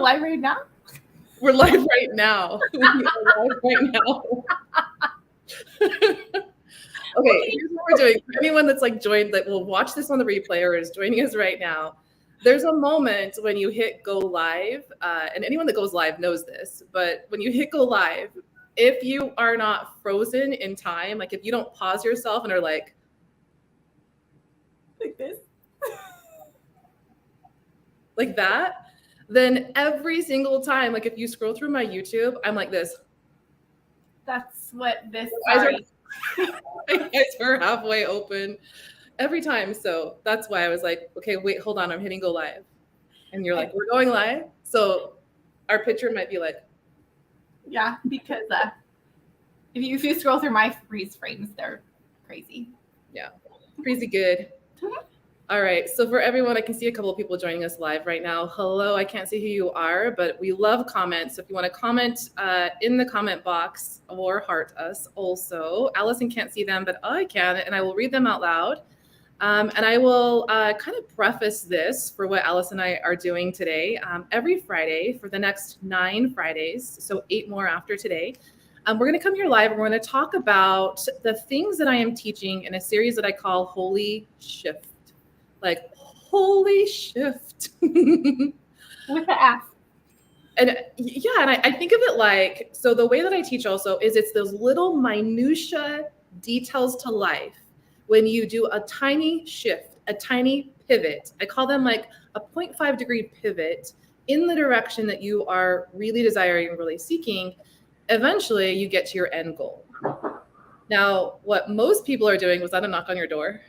live right now? We're live right now. We are live right now. Okay, here's what we're doing. For anyone that's like joined, that will watch this on the replay or is joining us right now, there's a moment when you hit go live, and anyone that goes live knows this, but when you hit go live, if you are not frozen in time, like if you don't pause yourself and are like this, like that, then every single time, like if you scroll through my YouTube, I'm like this. That's what this. My eyes are halfway open every time. So that's why I was like, okay, wait, hold on, I'm hitting go live. And you're like, we're going live. So our picture might be like, yeah, because if you scroll through my freeze frames, they're crazy. Yeah, crazy good. All right, so for everyone, I can see a couple of people joining us live right now. Hello, I can't see who you are, but we love comments. So if you want to comment in the comment box or heart us also. Allison can't see them, but I can, and I will read them out loud. And I will kind of preface this for what Alice and I are doing today. Every Friday for the next 9 Fridays, so 8 more after today, we're going to come here live and we're going to talk about the things that I am teaching in a series that I call Holy Shift. Like, holy shift. With the F. And yeah, and I think of it like, so the way that I teach also is it's those little minutia details to life. When you do a tiny shift, a tiny pivot, I call them like a 0.5 degree pivot in the direction that you are really desiring and really seeking, eventually you get to your end goal. Now, what most people are doing, was that a knock on your door?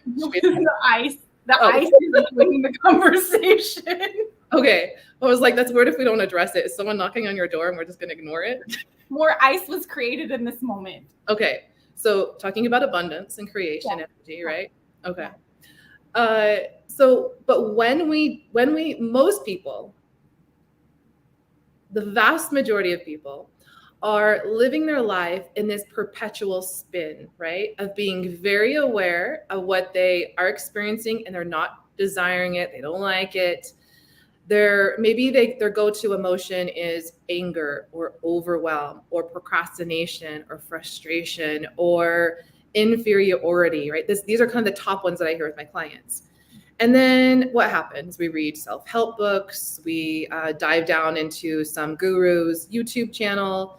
The ice is winning the conversation. Okay. I was like, that's weird if we don't address it. Is someone knocking on your door and we're just going to ignore it? More ice was created in this moment. Okay. So talking about abundance and creation energy, right? Okay. But when we, most people, the vast majority of people are living their life in this perpetual spin, right? Of being very aware of what they are experiencing and they're not desiring it. They don't like it. Their go-to emotion is anger or overwhelm or procrastination or frustration or inferiority, right? These are kind of the top ones that I hear with my clients. And then what happens? We read self-help books. We dive down into some guru's YouTube channel,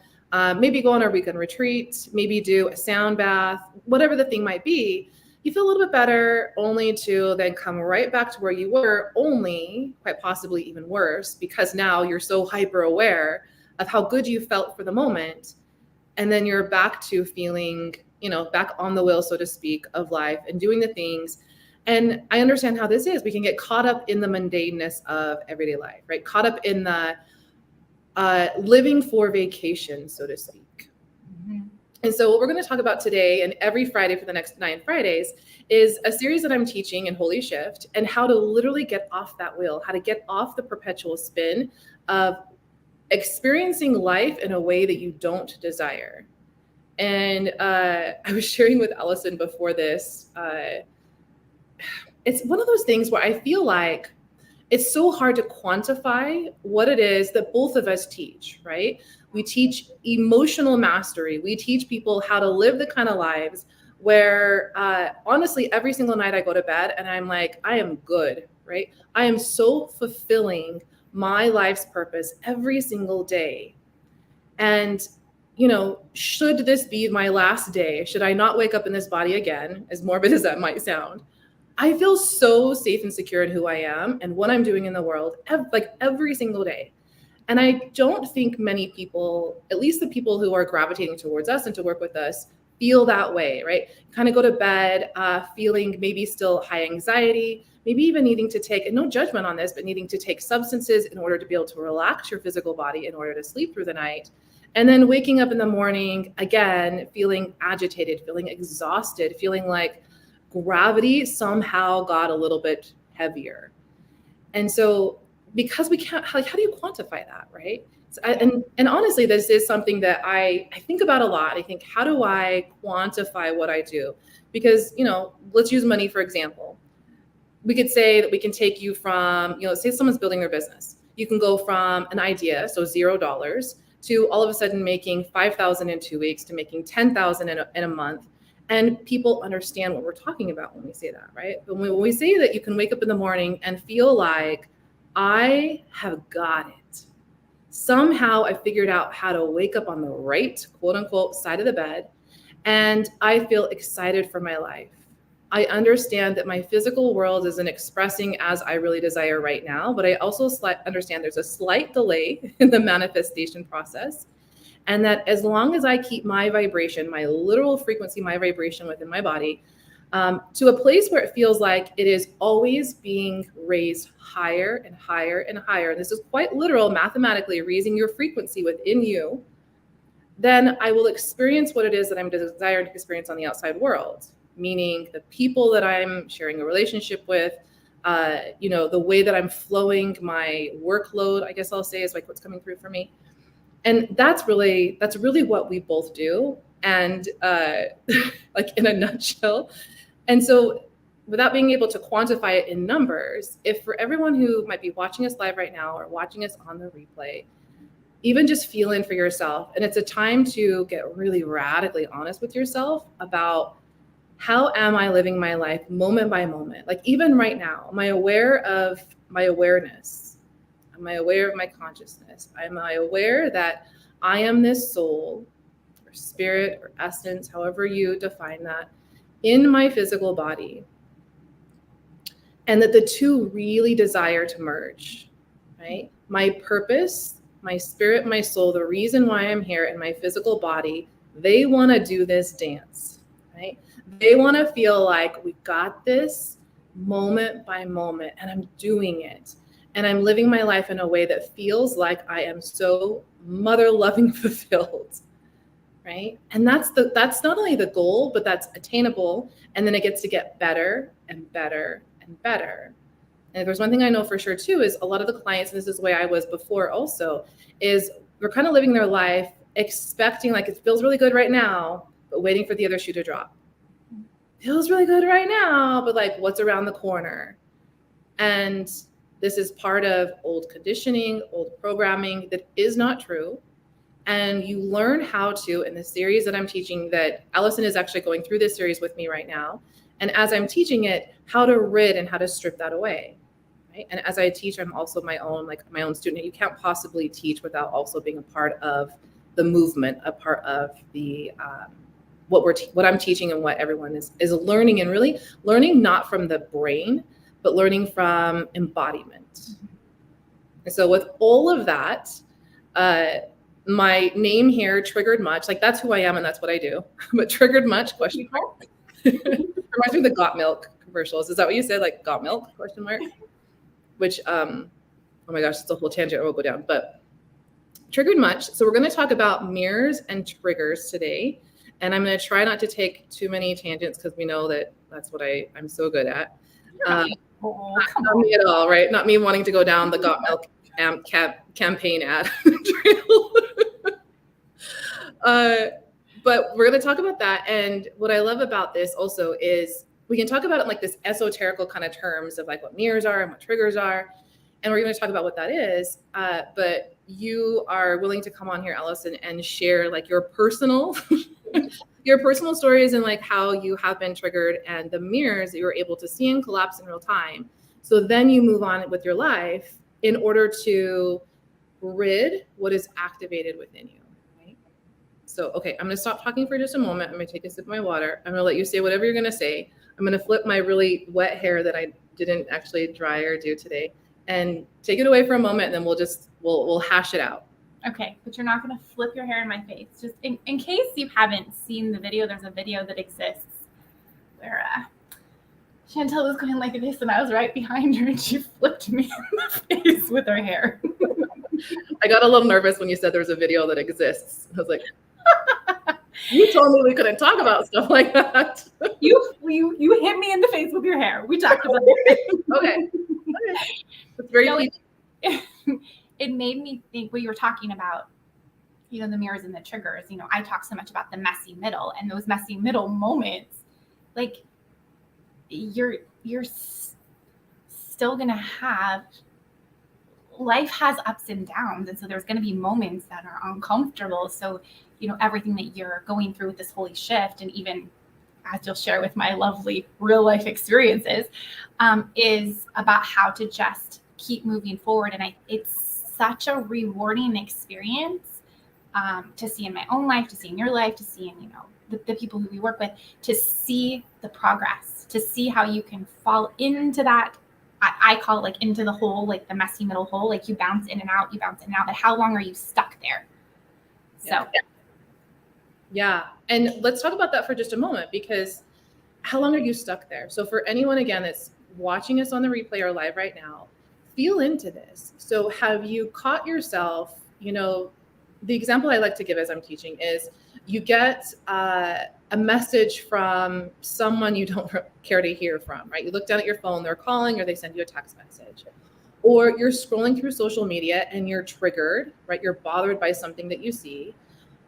maybe go on a weekend retreat, maybe do a sound bath, whatever the thing might be. You feel a little bit better, only to then come right back to where you were, only quite possibly even worse, because now you're so hyper aware of how good you felt for the moment. And then you're back to feeling, back on the wheel, so to speak, of life and doing the things. And I understand how this is. We can get caught up in the mundaneness of everyday life, right? Caught up in the living for vacation, so to speak. Mm-hmm. And so what we're going to talk about today and every Friday for the next 9 Fridays is a series that I'm teaching in Holy Shift and how to literally get off that wheel, how to get off the perpetual spin of experiencing life in a way that you don't desire. And I was sharing with Allison before this, it's one of those things where I feel like it's so hard to quantify what it is that both of us teach, right? We teach emotional mastery. We teach people how to live the kind of lives where, honestly, every single night I go to bed and I'm like, I am good, right? I am so fulfilling my life's purpose every single day. And, should this be my last day, should I not wake up in this body again, as morbid as that might sound, I feel so safe and secure in who I am and what I'm doing in the world, every single day. And I don't think many people, at least the people who are gravitating towards us and to work with us, feel that way, right? Kind of go to bed feeling maybe still high anxiety, maybe even needing to take, and no judgment on this, but needing to take substances in order to be able to relax your physical body in order to sleep through the night. And then waking up in the morning, again, feeling agitated, feeling exhausted, feeling like gravity somehow got a little bit heavier. And so because we can't, how do you quantify that, right? So and honestly, this is something that I think about a lot. I think, how do I quantify what I do? Because, let's use money, for example. We could say that we can take you from, say someone's building their business. you can go from an idea, so $0, to all of a sudden making 5,000 in 2 weeks, to making 10,000 in a month. And people understand what we're talking about when we say that, right? But when we say that you can wake up in the morning and feel like, I have got it. Somehow I figured out how to wake up on the right, quote unquote, side of the bed, and I feel excited for my life. I understand that my physical world isn't expressing as I really desire right now, but I also understand there's a slight delay in the manifestation process. And that as long as I keep my vibration, my literal frequency, my vibration within my body, to a place where it feels like it is always being raised higher and higher and higher, and this is quite literal, mathematically raising your frequency within you, then I will experience what it is that I'm desiring to experience on the outside world, meaning the people that I'm sharing a relationship with, the way that I'm flowing my workload, I guess I'll say, is like what's coming through for me. And that's really what we both do. And like in a nutshell. And so without being able to quantify it in numbers, if for everyone who might be watching us live right now or watching us on the replay, even just feel in for yourself. And it's a time to get really radically honest with yourself about, how am I living my life moment by moment? Like even right now, am I aware of my awareness? Am I aware of my consciousness? Am I aware that I am this soul or spirit or essence, however you define that, in my physical body? And that the two really desire to merge, right? My purpose, my spirit, my soul, the reason why I'm here in my physical body, they want to do this dance, right? They want to feel like we got this moment by moment and I'm doing it. And I'm living my life in a way that feels like I am so mother loving fulfilled, right? And that's not only the goal, but that's attainable. And then it gets to get better and better and better. And if there's one thing I know for sure too, is a lot of the clients, and this is the way I was before also, is we're kind of living their life expecting like it feels really good right now, but waiting for the other shoe to drop. Feels really good right now, but like what's around the corner? And this is part of old conditioning, old programming that is not true. And you learn how to, in the series that I'm teaching, that Allison is actually going through this series with me right now. And as I'm teaching it, how to rid and how to strip that away. Right? And as I teach, I'm also my own student. You can't possibly teach without also being a part of the movement, a part of the what I'm teaching and what everyone is learning, and really learning not from the brain, but learning from embodiment. And so with all of that, my name here, Triggered Much, like that's who I am and that's what I do. But Triggered Much, question mark. Reminds me of the Got Milk commercials. Is that what you said? Like Got Milk, question mark? Which, oh my gosh, it's a whole tangent I will go down. But Triggered Much. So we're going to talk about mirrors and triggers today. And I'm going to try not to take too many tangents because we know that that's what I'm so good at. Not me at all, right? Not me wanting to go down the Got Milk campaign ad trail. But we're going to talk about that. And what I love about this also is we can talk about it in like this esoterical kind of terms of like what mirrors are and what triggers are. And we're going to talk about what that is. But you are willing to come on here, Allison, and share like your personal stories and like how you have been triggered and the mirrors that you were able to see and collapse in real time. So then you move on with your life in order to rid what is activated within you. Right? So, okay, I'm going to stop talking for just a moment. I'm going to take a sip of my water. I'm going to let you say whatever you're going to say. I'm going to flip my really wet hair that I didn't actually dry or do today and take it away for a moment. And then we'll hash it out. Okay, but you're not going to flip your hair in my face. Just in case you haven't seen the video, there's a video that exists where Chantel was going like this, and I was right behind her, and she flipped me in the face with her hair. I got a little nervous when you said there's a video that exists. I was like, you told me we couldn't talk about stuff like that. You hit me in the face with your hair. We talked about it. Okay. It's very it made me think what you were talking about, the mirrors and the triggers. I talk so much about the messy middle, and those messy middle moments, like you're still going to have life has ups and downs. And so there's going to be moments that are uncomfortable. So, everything that you're going through with this holy shift, and even as you'll share with my lovely real life experiences, is about how to just keep moving forward. And it's such a rewarding experience to see in my own life, to see in your life, to see in, the people who we work with, to see the progress, to see how you can fall into that. I call it like into the hole, like the messy middle hole, like you bounce in and out, but how long are you stuck there? So. Yeah. And let's talk about that for just a moment, because how long are you stuck there? So for anyone, again, that's watching us on the replay or live right now, feel into this. So have you caught yourself, the example I like to give as I'm teaching is you get a message from someone you don't care to hear from, right? You look down at your phone, they're calling, or they send you a text message. Or you're scrolling through social media and you're triggered, right? You're bothered by something that you see.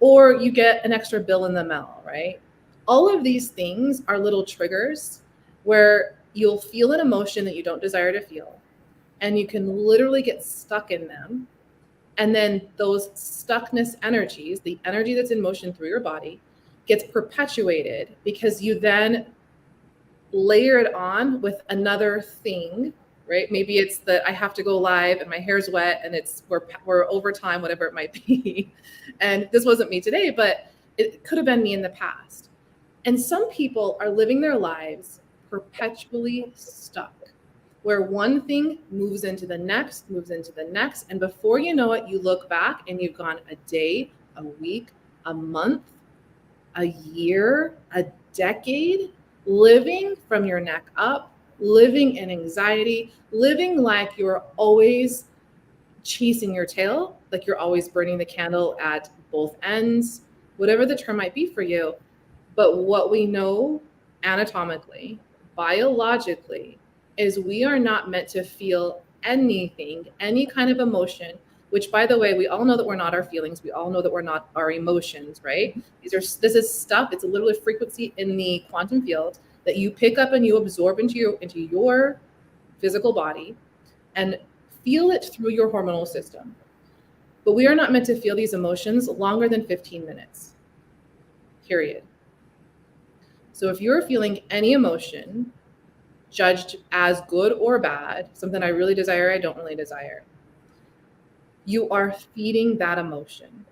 Or you get an extra bill in the mail, right? All of these things are little triggers where you'll feel an emotion that you don't desire to feel, and you can literally get stuck in them. And then those stuckness energies, the energy that's in motion through your body, gets perpetuated because you then layer it on with another thing, right? Maybe it's that I have to go live and my hair's wet and we're over time, whatever it might be. And this wasn't me today, but it could have been me in the past. And some people are living their lives perpetually stuck, where one thing moves into the next, and before you know it, you look back and you've gone a day, a week, a month, a year, a decade, living from your neck up, living in anxiety, living like you're always chasing your tail, like you're always burning the candle at both ends, whatever the term might be for you. But what we know anatomically, biologically, is we are not meant to feel anything, any kind of emotion, which, by the way, we all know that we're not our feelings. We all know that we're not our emotions, right? This is stuff. It's a literally frequency in the quantum field that you pick up and you absorb into your physical body and feel it through your hormonal system. But we are not meant to feel these emotions longer than 15 minutes, period. So if you're feeling any emotion, judged as good or bad, something I really desire, I don't really desire, you are feeding that emotion.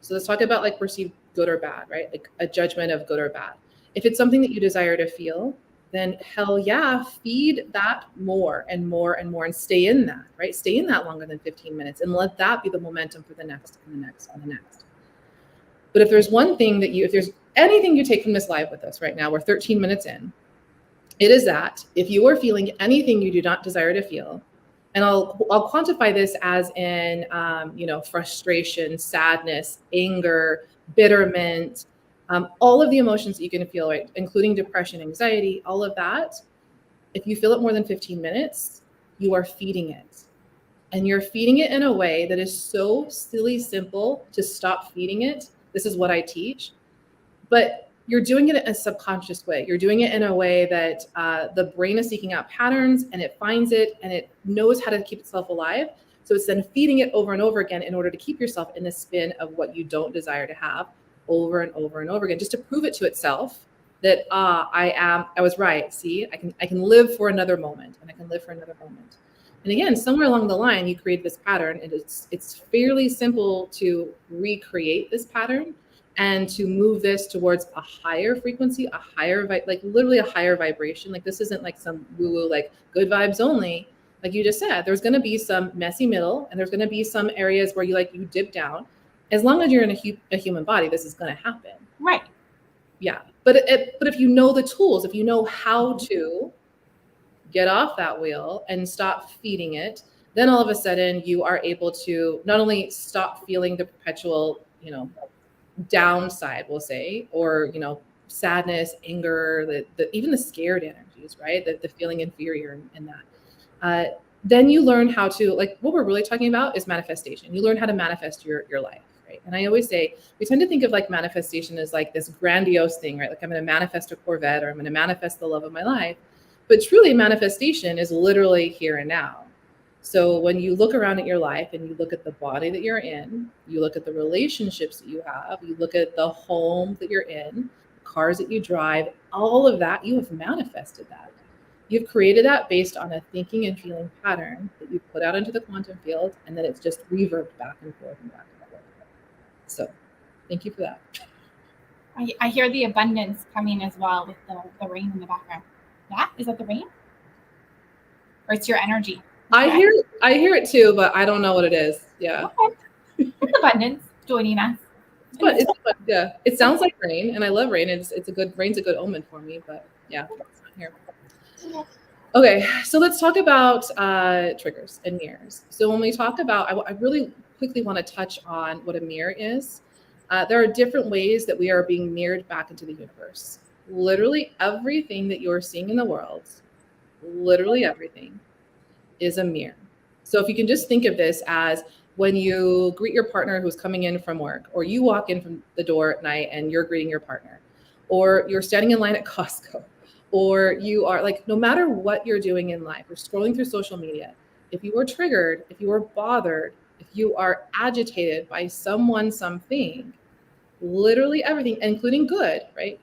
So let's talk about like perceived good or bad, right? Like a judgment of good or bad. If it's something that you desire to feel, then hell yeah, feed that more and more and more and stay in that, right? Stay in that longer than 15 minutes and let that be the momentum for the next and the next and the next. But if there's one thing that if there's anything you take from this live with us right now, we're 13 minutes in, it is that if you are feeling anything you do not desire to feel, and I'll quantify this as in, frustration, sadness, anger, bitterment, all of the emotions that you can feel, right, including depression, anxiety, all of that. If you feel it more than 15 minutes, you are feeding it. And you're feeding it in a way that is so silly simple to stop feeding it. This is what I teach. But you're doing it in a subconscious way. You're doing it in a way that the brain is seeking out patterns and it finds it and it knows how to keep itself alive. So it's then feeding it over and over again in order to keep yourself in the spin of what you don't desire to have over and over and over again, just to prove it to itself that I was right. See, I can live for another moment, and I can live for another moment. And again, somewhere along the line, you create this pattern, and it's fairly simple to recreate this pattern and to move this towards a higher frequency, a higher, like literally a higher vibration. Like this isn't like some woo-woo, like good vibes only. Like you just said, there's going to be some messy middle, and there's going to be some areas where you dip down. As long as you're in a human body, this is going to happen. Right. Yeah. But if you know the tools, if you know how to get off that wheel and stop feeding it, then all of a sudden you are able to not only stop feeling the perpetual, downside, we'll say, or, sadness, anger, even the scared energies, right? The feeling inferior in that. Then you learn how to, like, what we're really talking about is manifestation. You learn how to manifest your life, right? And I always say, we tend to think of like manifestation as like this grandiose thing, right? Like I'm going to manifest a Corvette, or I'm going to manifest the love of my life. But truly, manifestation is literally here and now. So when you look around at your life and you look at the body that you're in, you look at the relationships that you have, you look at the home that you're in, the cars that you drive, all of that, you have manifested that. You've created that based on a thinking and feeling pattern that you put out into the quantum field, and then it's just reverbed back and forth and back and forth. So thank you for that. I hear the abundance coming as well with the rain in the background. Yeah, is that the rain? Or it's your energy? I hear it too, but I don't know what it is. Yeah. Okay. It's abundance joining us. But yeah, it sounds like rain, and I love rain. It's a good rain's a good omen for me, but yeah, it's not here. Okay, so let's talk about triggers and mirrors. So when we talk about, I really quickly want to touch on what a mirror is. There are different ways that we are being mirrored back into the universe. Literally everything that you're seeing in the world, literally everything, is a mirror. So if you can just think of this as when you greet your partner who's coming in from work, or you walk in from the door at night and you're greeting your partner, or you're standing in line at Costco, or you are like, no matter what you're doing in life, or scrolling through social media, if you are triggered, if you are bothered, if you are agitated by someone, something, literally everything, including good, right?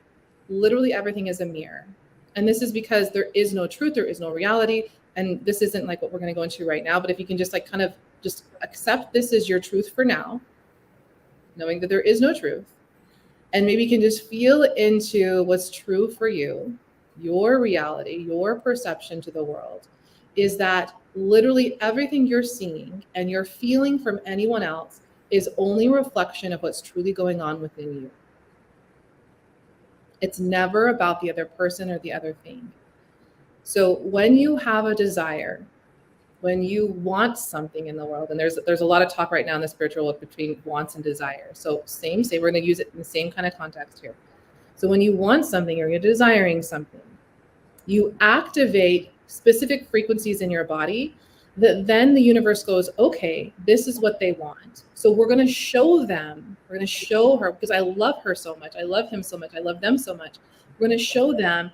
Literally everything is a mirror. And this is because there is no truth, there is no reality. And this isn't like what we're going to go into right now, but if you can just like kind of just accept this is your truth for now, knowing that there is no truth, and maybe you can just feel into what's true for you, your reality, your perception to the world, is that literally everything you're seeing and you're feeling from anyone else is only a reflection of what's truly going on within you. It's never about the other person or the other thing. So when you have a desire, when you want something in the world, and there's a lot of talk right now in the spiritual world between wants and desire. So same, say we're going to use it in the same kind of context here. So when you want something or you're desiring something, you activate specific frequencies in your body that then the universe goes, okay, this is what they want. So we're going to show them, we're going to show her, because I love her so much, I love him so much, I love them so much. We're going to show them,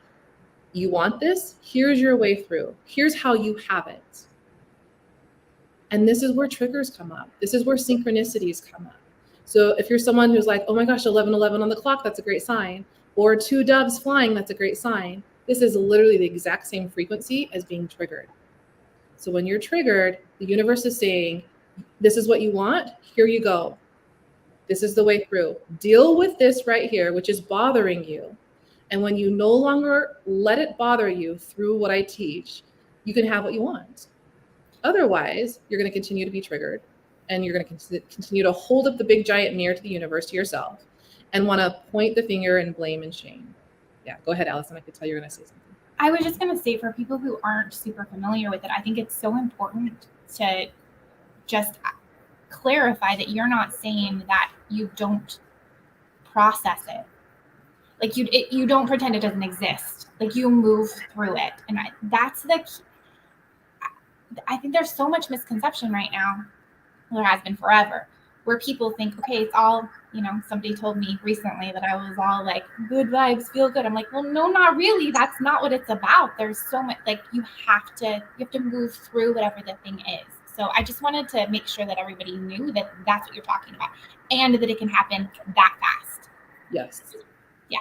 you want this, here's your way through, here's how you have it. And this is where triggers come up. This is where synchronicities come up. So if you're someone who's like, oh my gosh, 11:11 on the clock, that's a great sign. Or two doves flying, that's a great sign. This is literally the exact same frequency as being triggered. So when you're triggered, the universe is saying, this is what you want, here you go. This is the way through. Deal with this right here, which is bothering you. And when you no longer let it bother you through what I teach, you can have what you want. Otherwise, you're going to continue to be triggered, and you're going to continue to hold up the big giant mirror to the universe, to yourself, and want to point the finger and blame and shame. Yeah, go ahead, Allison. I could tell you're going to say something. I was just going to say, for people who aren't super familiar with it, I think it's so important to just clarify that you're not saying that you don't process it. Like you don't pretend it doesn't exist. Like you move through it. And that's the key. I think there's so much misconception right now. There has been forever, where people think, okay, it's all, somebody told me recently that I was all like, good vibes, feel good. I'm like, well, no, not really. That's not what it's about. There's so much, like you have to move through whatever the thing is. So I just wanted to make sure that everybody knew that that's what you're talking about, and that it can happen that fast. Yes. Yeah.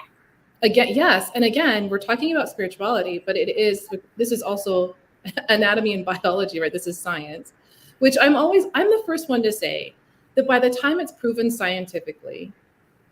Again, yes. And again, we're talking about spirituality, but this is also anatomy and biology, right? This is science, which I'm the first one to say that by the time it's proven scientifically,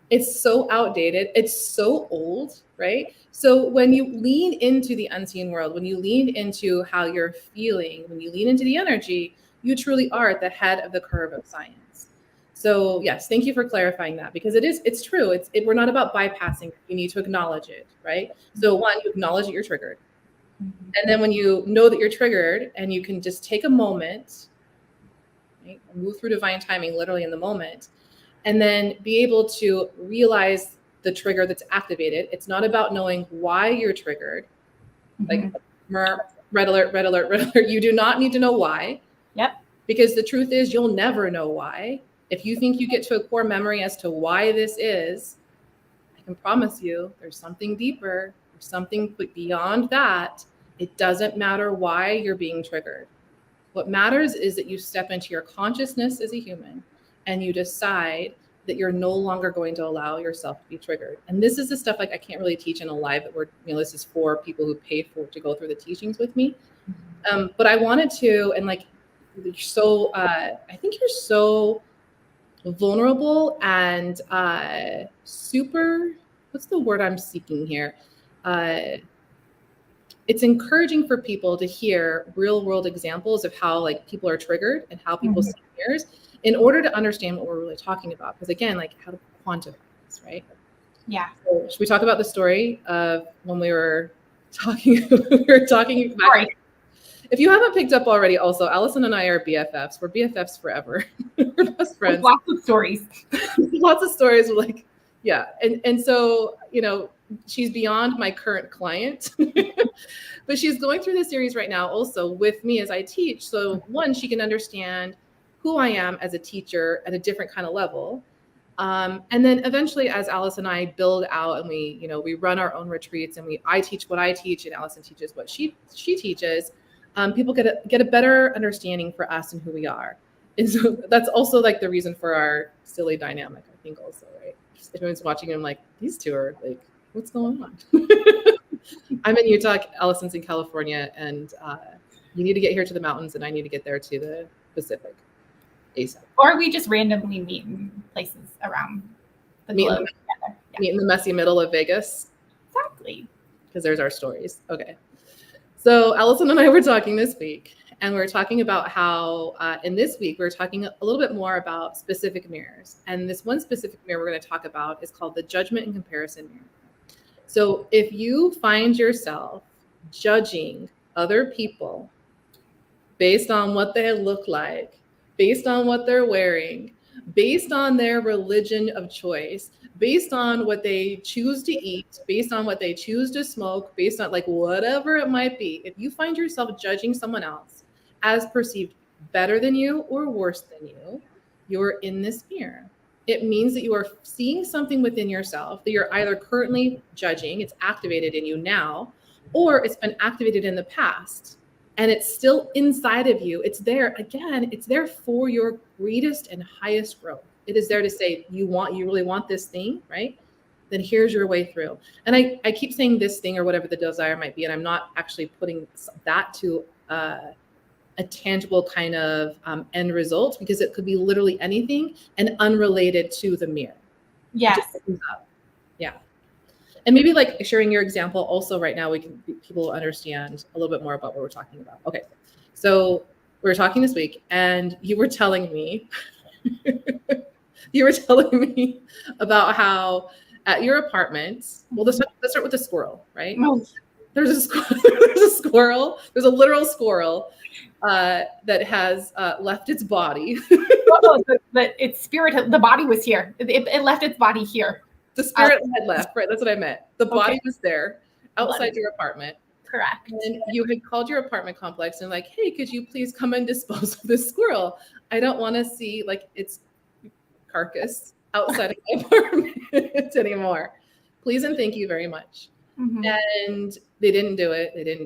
it's so outdated, it's so old, right? So when you lean into the unseen world, when you lean into how you're feeling, when you lean into the energy, you truly are at the head of the curve of science. So yes, thank you for clarifying that, because it's true. We're not about bypassing. You need to acknowledge it, right? So one, you acknowledge that you're triggered. Mm-hmm. And then when you know that you're triggered, and you can just take a moment, right, move through divine timing, literally in the moment, and then be able to realize the trigger that's activated. It's not about knowing why you're triggered. Mm-hmm. Like red alert, red alert, red alert. You do not need to know why. Yep. Because the truth is, you'll never know why. If you think you get to a core memory as to why this is, I can promise you there's something deeper, there's something beyond that. It doesn't matter why you're being triggered. What matters is that you step into your consciousness as a human and you decide that you're no longer going to allow yourself to be triggered. And this is the stuff like I can't really teach in a live that this is for people who paid for to go through the teachings with me. But I wanted to, and like, so I think you're so vulnerable and super, what's the word I'm seeking here? It's encouraging for people to hear real world examples of how like people are triggered and how people see mirrors in order to understand what we're really talking about. Because again, like how to quantify this, right? Yeah. So should we talk about the story of when we were talking? We were talking back. Right. If you haven't picked up already, also Allison and I are BFFs. We're BFFs forever. We're best friends. Lots of stories. Lots of stories. Like, yeah, and so she's beyond my current client. But she's going through this series right now also with me as I teach. So one, she can understand who I am as a teacher at a different kind of level. And then eventually as Alice and I build out and we run our own retreats and I teach what I teach and Allison teaches what she teaches, people get a better understanding for us and who we are. And so that's also like the reason for our silly dynamic, I think also, right? If anyone's watching and like, these two are like, what's going on? I'm in Utah, Allison's in California, and you need to get here to the mountains, and I need to get there to the Pacific ASAP. Or we just randomly meet in places around the globe together. Yeah. Meet in the messy middle of Vegas. Exactly. Because there's our stories. Okay. So Allison and I were talking this week, and we were talking about how in this week, we were talking a little bit more about specific mirrors. And this one specific mirror we're going to talk about is called the judgment and comparison mirror. So if you find yourself judging other people based on what they look like, based on what they're wearing, based on their religion of choice, based on what they choose to eat, based on what they choose to smoke, based on like whatever it might be, if you find yourself judging someone else as perceived better than you or worse than you, you're in this mirror. It means that you are seeing something within yourself that you're either currently judging, it's activated in you now, or it's been activated in the past, and it's still inside of you. It's there, again, it's there for your greatest and highest growth. It is there to say, you really want this thing, right? Then here's your way through. And I keep saying this thing or whatever the desire might be, and I'm not actually putting that to a tangible kind of end result, because it could be literally anything and unrelated to the mirror. Yes. Yeah. And maybe like sharing your example also right now, people will understand a little bit more about what we're talking about. Okay. So we were talking this week and you were telling me, about how at your apartment, well, let's start with the squirrel, right? Oh. There's a squirrel, there's a literal squirrel that has left its body. But its spirit, the body was here. It left its body here. The spirit had left, right? That's what I meant. The body was there outside your apartment. Correct. And you had called your apartment complex and like, hey, could you please come and dispose of this squirrel? I don't want to see like its carcass outside of my apartment anymore. Please and thank you very much. Mm-hmm. And they didn't do it. They didn't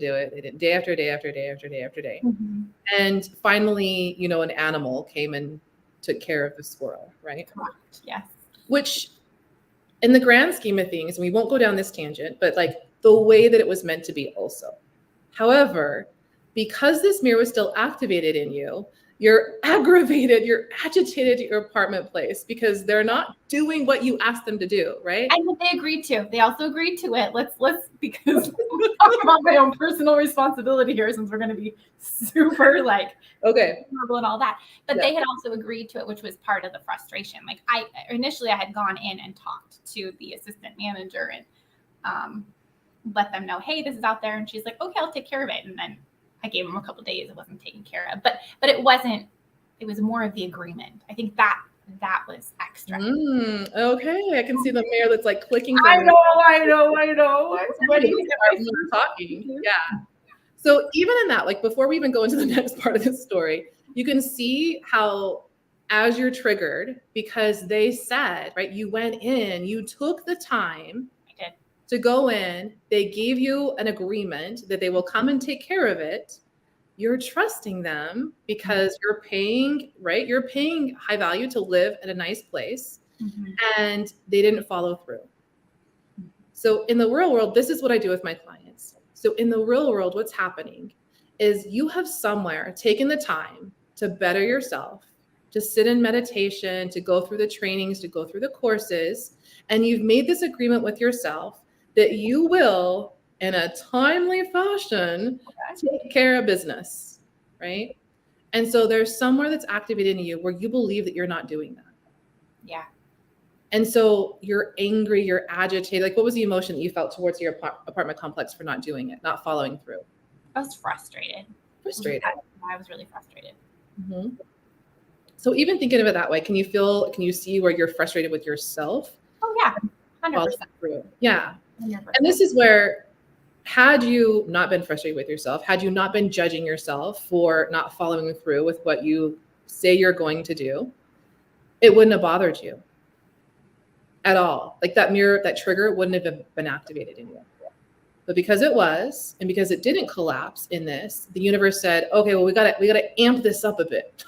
day after day after day after day after day. Mm-hmm. And finally, an animal came and took care of the squirrel, right? Correct. Yes. Which in the grand scheme of things, and we won't go down this tangent, but like the way that it was meant to be also. However, because this mirror was still activated in you, you're aggravated, you're agitated at your apartment place because they're not doing what you asked them to do, right? And what they agreed to. They also agreed to it. Let's because I'm talking about my own personal responsibility here, since we're going to be super like vulnerable and all that. But they had also agreed to it, which was part of the frustration. Like I had gone in and talked to the assistant manager and let them know, hey, this is out there, and she's like, okay, I'll take care of it. And then I gave them a couple of days. It wasn't taken care of, but it wasn't. It was more of the agreement. I think that was extra. Okay, I can see the mayor that's like clicking. I know. What are you talking? Yeah. So even in that, like before we even go into the next part of this story, you can see how, as you're triggered, because they said, right, you went in, you took the time to go in, they gave you an agreement that they will come and take care of it. you're trusting them because you're paying, right? You're paying high value to live at a nice place, and they didn't follow through. So in the real world, this is what I do with my clients. So in the real world, what's happening is you have somewhere taken the time to better yourself, to sit in meditation, to go through the trainings, to go through the courses, and you've made this agreement with yourself that you will, in a timely fashion, take care of business, right? And so there's somewhere that's activated in you where you believe that you're not doing that. Yeah. And so you're angry, you're agitated. Like, what was the emotion that you felt towards your apartment complex for not doing it, not following through? I was frustrated. Frustrated. I was really frustrated. Mm-hmm. So even thinking of it that way, can you see where you're frustrated with yourself? Oh yeah, 100%. Through. Yeah. 100%. And this is where, had you not been frustrated with yourself, had you not been judging yourself for not following through with what you say you're going to do, it wouldn't have bothered you at all. Like that mirror, that trigger wouldn't have been activated in you. But because it was, and because it didn't collapse in this, the universe said, okay, well, we gotta amp this up a bit.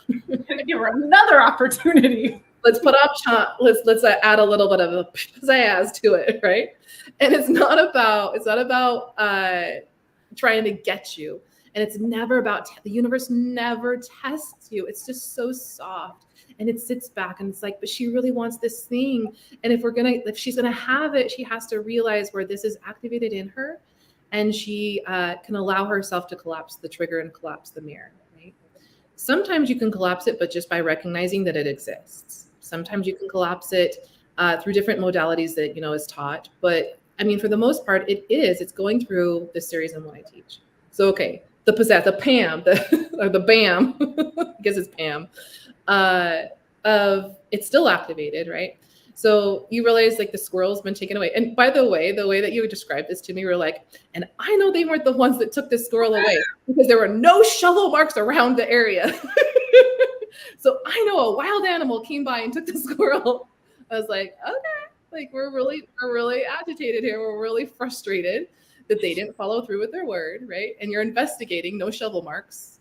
Give her another opportunity. Let's put up, let's add a little bit of a pizzazz to it, right? And it's not about trying to get you, and it's never about the universe never tests you. It's just so soft, and it sits back and it's like, but she really wants this thing, and if she's gonna have it, she has to realize where this is activated in her, and she can allow herself to collapse the trigger and collapse the mirror. Right? Sometimes you can collapse it, but just by recognizing that it exists. Sometimes you can collapse it through different modalities that is taught, but I mean, for the most part, it's going through the series and what I teach. So, okay, the PAM, or the BAM, I guess it's PAM, it's still activated, right? So you realize like the squirrel's been taken away. And by the way that you described this to me, were like, and I know they weren't the ones that took this squirrel away because there were no shovel marks around the area. So I know a wild animal came by and took the squirrel. I was like, okay, like we're really agitated here. We're really frustrated that they didn't follow through with their word, right? And you're investigating no shovel marks.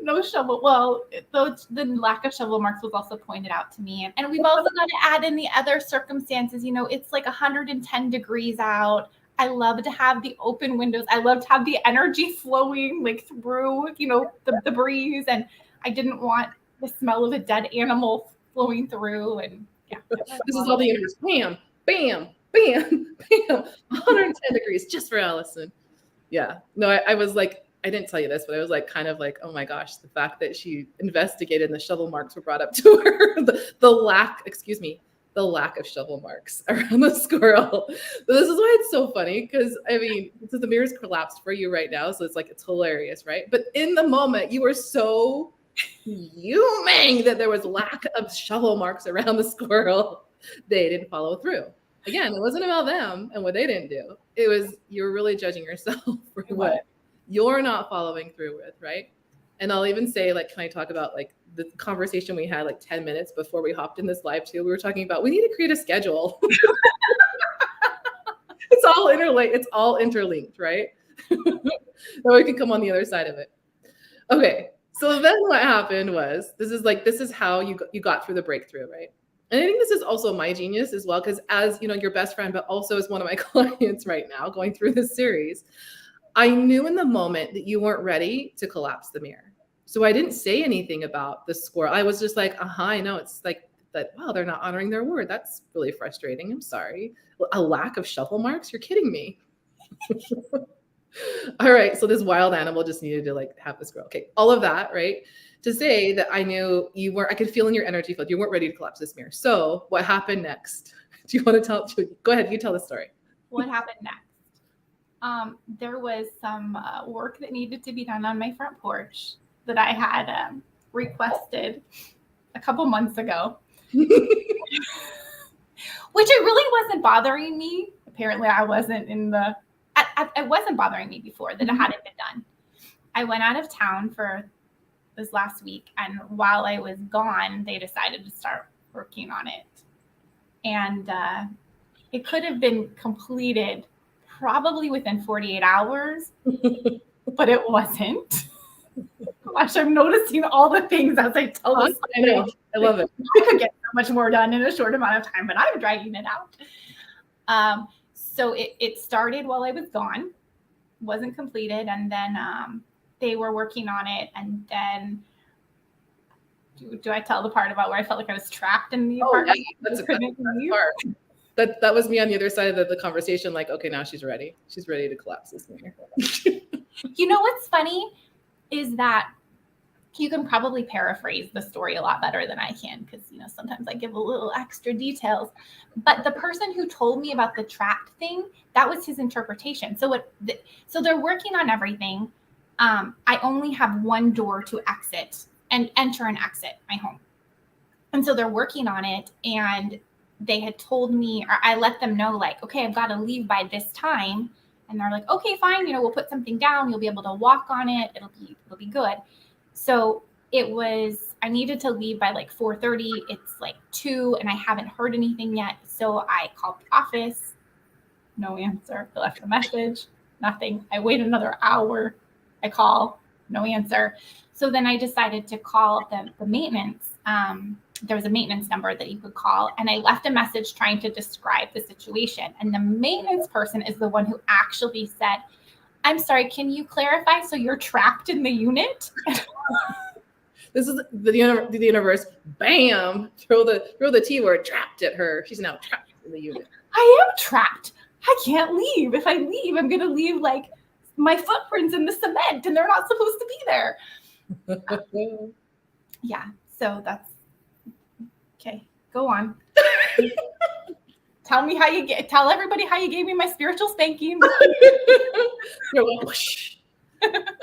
No shovel. Well, the lack of shovel marks was also pointed out to me. And we've also got to add in the other circumstances. It's like 110 degrees out. I love to have the open windows. I love to have the energy flowing like through, the breeze. And I didn't want the smell of a dead animal flowing through. And yeah. This is all the universe. Bam, bam, bam, bam. 110 degrees just for Allison. Yeah. No, I was like, I didn't tell you this, but I was like, kind of like, oh my gosh, the fact that she investigated and the shovel marks were brought up to her, the lack of shovel marks around the squirrel. But this is why it's so funny, because I mean, so the mirror's collapsed for you right now, so it's hilarious, right? But in the moment, you were so fuming that there was lack of shovel marks around the squirrel. They didn't follow through. Again, it wasn't about them and what they didn't do. It was, you're really judging yourself for what you're not following through with, right? And I'll even say, like, can I talk about like the conversation we had like 10 minutes before we hopped in this live too? We were talking about, we need to create a schedule. It's all interlinked, right? So we can come on the other side of it. Okay. So then what happened was, this is how you got through the breakthrough, right? And I think this is also my genius as well, because as your best friend, but also as one of my clients right now going through this series, I knew in the moment that you weren't ready to collapse the mirror. So I didn't say anything about the squirrel. I was just like, I know, it's like that. Wow, they're not honoring their word. That's really frustrating. I'm sorry. A lack of shovel marks? You're kidding me. All right. So this wild animal just needed to like have this girl. Okay. All of that, right? To say that I knew you weren't, I could feel in your energy field, you weren't ready to collapse this mirror. So what happened next? Do you want to tell? Go ahead. You tell the story. What happened next? There was some work that needed to be done on my front porch that I had requested a couple months ago, which it really wasn't bothering me. Apparently I wasn't it wasn't bothering me before that it hadn't been done. I went out of town for this last week, and while I was gone, they decided to start working on it. And it could have been completed probably within 48 hours, but it wasn't. Gosh, I'm noticing all the things as I tell this. I know. I love it. I could get so much more done in a short amount of time, but I'm dragging it out. So it started while I was gone, wasn't completed, and then they were working on it, and then do I tell the part about where I felt like I was trapped in the apartment? Yeah, that's part. That was me on the other side of the conversation. Like, okay, now she's ready. She's ready to collapse this thing. You know what's funny is that you can probably paraphrase the story a lot better than I can, because sometimes I give a little extra details. But the person who told me about the trapped thing, that was his interpretation. So so they're working on everything. I only have one door to exit and enter and exit my home. And so they're working on it, and they had told me, or I let them know, like, okay, I've got to leave by this time. And they're like, okay, fine. We'll put something down. You'll be able to walk on it. It'll be good. So I needed to leave by like 4:30. It's like 2 and I haven't heard anything yet. So I called the office. No answer. I left a message. Nothing. I wait another hour. I call. No answer. So then I decided to call the maintenance. There was a maintenance number that you could call, and I left a message trying to describe the situation. And the maintenance person is the one who actually said, I'm sorry, can you clarify? So you're trapped in the unit? This is the universe. Bam! Throw the T word, trapped at her. She's now trapped in the unit. I am trapped. I can't leave. If I leave, I'm going to leave like my footprints in the cement, and they're not supposed to be there. Yeah. So that's okay. Go on. Tell everybody how you gave me my spiritual spanking.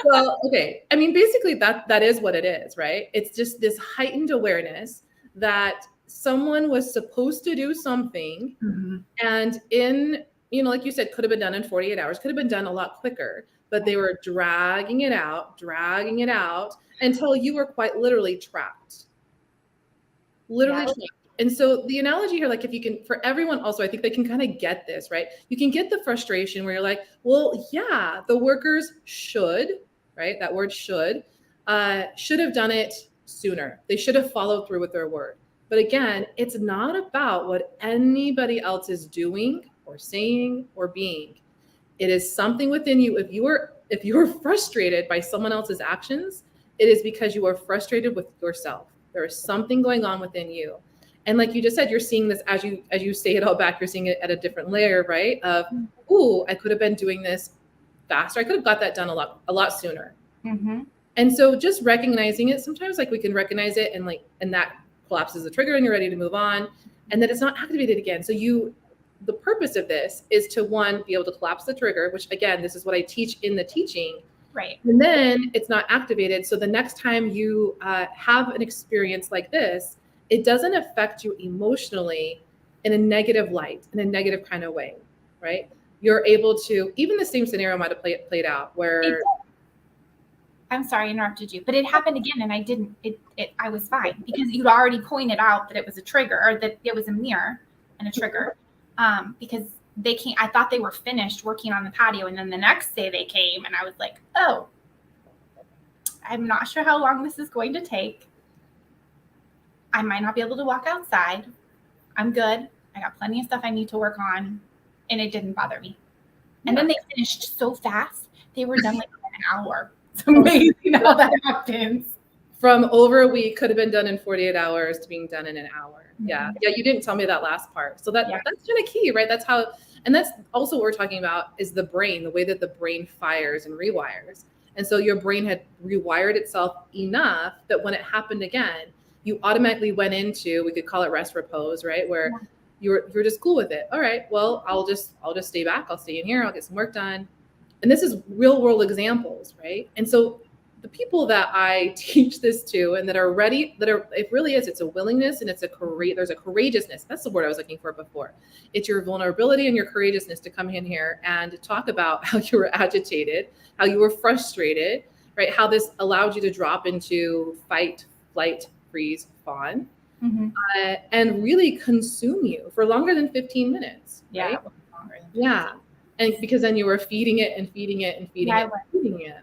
Well, okay. I mean, basically that is what it is, right? It's just this heightened awareness that someone was supposed to do something, and like you said, could have been done in 48 hours, could have been done a lot quicker, but they were dragging it out until you were quite literally trapped. Trapped. And so the analogy here, like if you can, for everyone also, I think they can kind of get this, right? You can get the frustration where you're like, well, yeah, the workers should, right? That word should have done it sooner. They should have followed through with their word. But again, it's not about what anybody else is doing or saying or being. It is something within you. If you are frustrated by someone else's actions, it is because you are frustrated with yourself. There is something going on within you. And like you just said, you're seeing this as you say it all back, you're seeing it at a different layer, right? Of, ooh, I could have been doing this faster. I could have got that done a lot sooner. Mm-hmm. And so just recognizing it, sometimes like we can recognize it and that collapses the trigger and you're ready to move on, and then it's not activated again. So the purpose of this is to, one, be able to collapse the trigger, which again, this is what I teach in the teaching. Right. And then it's not activated. So the next time you have an experience like this, it doesn't affect you emotionally in a negative light, in a negative kind of way, right? You're able to, even the same scenario might have played out where... I'm sorry I interrupted you, but it happened again and I didn't, I was fine because you'd already pointed out that it was a trigger, or that it was a mirror and a trigger, because they came, I thought they were finished working on the patio, and then the next day they came and I was like, oh, I'm not sure how long this is going to take. I might not be able to walk outside. I'm good. I got plenty of stuff I need to work on. And it didn't bother me. And then they finished so fast. They were done like in an hour. It's amazing how that happens. From over a week, could have been done in 48 hours to being done in an hour. Mm-hmm. Yeah. You didn't tell me that last part. So that's kind of key, right? That's how, and that's also what we're talking about is the brain, the way that the brain fires and rewires. And so your brain had rewired itself enough that when it happened again, you automatically went into, we could call it rest repose, right? Where you're just cool with it. All right, well, I'll just stay back. I'll stay in here. I'll get some work done. And this is real world examples, right? And so the people that I teach this to and that are ready, it really is, it's a willingness and there's a courageousness. That's the word I was looking for before. It's your vulnerability and your courageousness to come in here and talk about how you were agitated, how you were frustrated, right? How this allowed you to drop into fight, flight, freeze, fawn, and really consume you for longer than 15 minutes. Right? And because then you were feeding it and feeding it and feeding it and feeding it.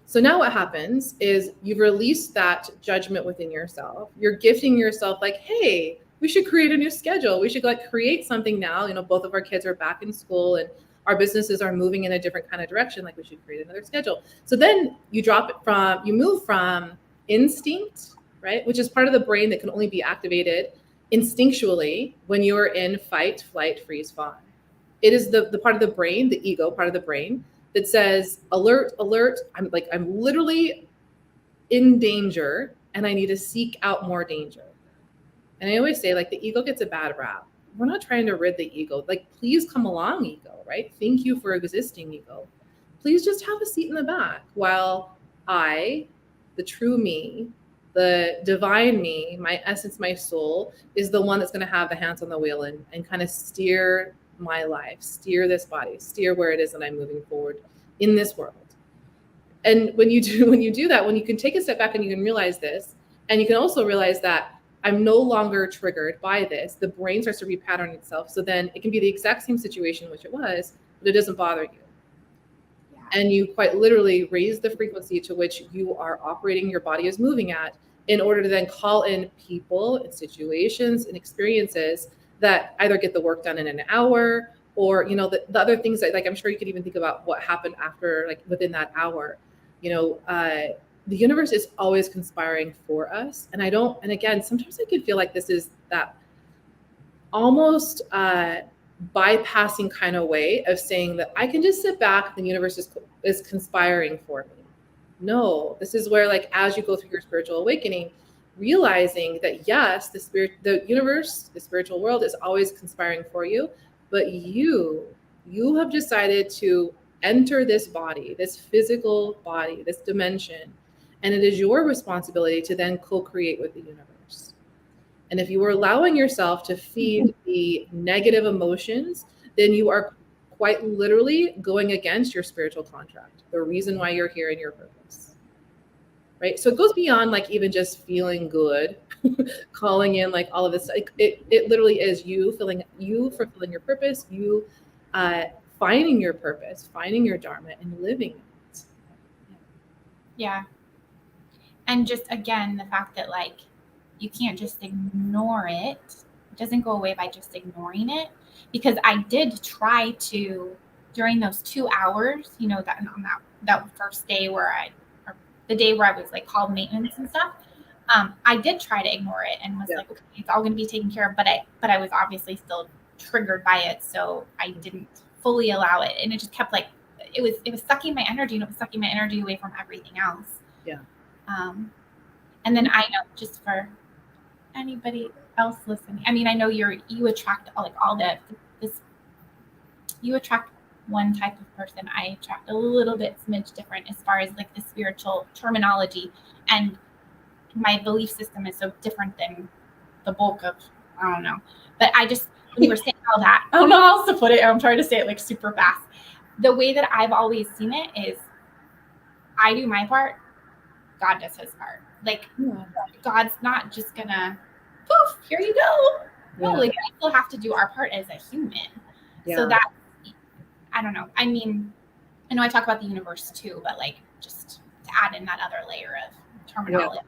So now what happens is you've released that judgment within yourself. You're gifting yourself like, hey, we should create a new schedule. We should like create something now. You know, both of our kids are back in school and our businesses are moving in a different kind of direction. Like we should create another schedule. So then you you move from instinct, right? Which is part of the brain that can only be activated instinctually when you're in fight, flight, freeze, fawn. It is the part of the brain, the ego part of the brain, that says alert, alert. I'm literally in danger and I need to seek out more danger. And I always say, like, the ego gets a bad rap. We're not trying to rid the ego. Like, please come along, ego, right? Thank you for existing, ego. Please just have a seat in the back while I, the true me, the divine me, my essence, my soul, is the one that's going to have the hands on the wheel and kind of steer my life, steer this body, steer where it is that I'm moving forward in this world. And when you do that, when you can take a step back and you can realize this, and you can also realize that I'm no longer triggered by this, the brain starts to repattern itself. So then it can be the exact same situation, which it was, but it doesn't bother you. Yeah. And you quite literally raise the frequency to which you are operating, your body is moving at, in order to then call in people and situations and experiences that either get the work done in an hour, or, you know, the other things that, like, I'm sure you could even think about what happened after, like, within that hour. You know, the universe is always conspiring for us. And again, sometimes I could feel like this is that almost bypassing kind of way of saying that I can just sit back, the universe is conspiring for me. No, this is where, like, as you go through your spiritual awakening, realizing that yes, the universe, the spiritual world is always conspiring for you, but you have decided to enter this body, this physical body, this dimension, and it is your responsibility to then co-create with the universe. And if you are allowing yourself to feed the negative emotions, then you are quite literally going against your spiritual contract, the reason why you're here and your purpose. Right? So it goes beyond, like, even just feeling good, calling in, like, all of this. Like, it literally is you fulfilling your purpose, you finding your purpose, finding your dharma, and living it. Yeah. And just, again, the fact that, like, you can't just ignore it. It doesn't go away by just ignoring it. Because I did try to, during those 2 hours, you know, that on that first day or the day where I was, like, called maintenance and stuff, I did try to ignore it and was like, okay, it's all going to be taken care of. But I was obviously still triggered by it, so I didn't fully allow it, and it just kept, like, it was sucking my energy, and it was sucking my energy away from everything else. Yeah. And then I know, just for anybody else listening, I mean, I know you attract, like, you attract one type of person. I attract a little bit smidge different as far as, like, the spiritual terminology, and my belief system is so different than the bulk of, I don't know. But I just, when you were saying all that, I don't know how else to put it. I'm trying to say it, like, super fast. The way that I've always seen it is I do my part, God does his part. Like, God's not just gonna, poof, here you go. No, like, we still have to do our part as a human. So that, I don't know. I mean, I know I talk about the universe too, but, like, just to add in that other layer of terminology.